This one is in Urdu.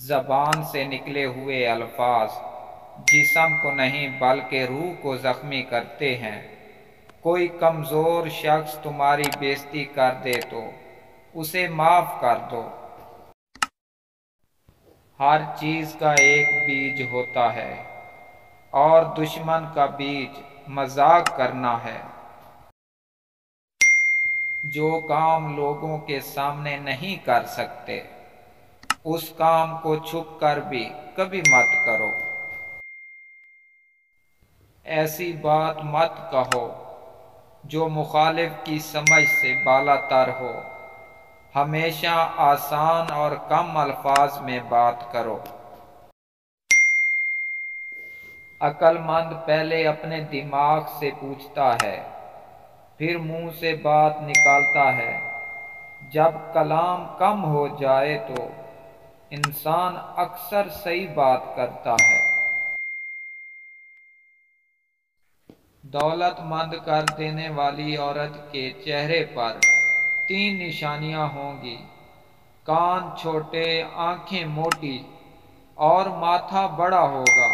زبان سے نکلے ہوئے الفاظ جسم کو نہیں بلکہ روح کو زخمی کرتے ہیں۔ کوئی کمزور شخص تمہاری بےزتی کر دے تو اسے معاف کر دو۔ ہر چیز کا ایک بیج ہوتا ہے اور دشمن کا بیج مذاق کرنا ہے۔ جو کام لوگوں کے سامنے نہیں کر سکتے اس کام کو چھپ کر بھی کبھی مت کرو۔ ایسی بات مت کہو جو مخالف کی سمجھ سے بالا تر ہو۔ ہمیشہ آسان اور کم الفاظ میں بات کرو۔ عقل مند پہلے اپنے دماغ سے پوچھتا ہے پھر منہ سے بات نکالتا ہے۔ جب کلام کم ہو جائے تو انسان اکثر صحیح بات کرتا ہے۔ دولت مند کر دینے والی عورت کے چہرے پر 3 نشانیاں ہوں گی: کان چھوٹے، آنکھیں موٹی اور ماتھا بڑا ہوگا۔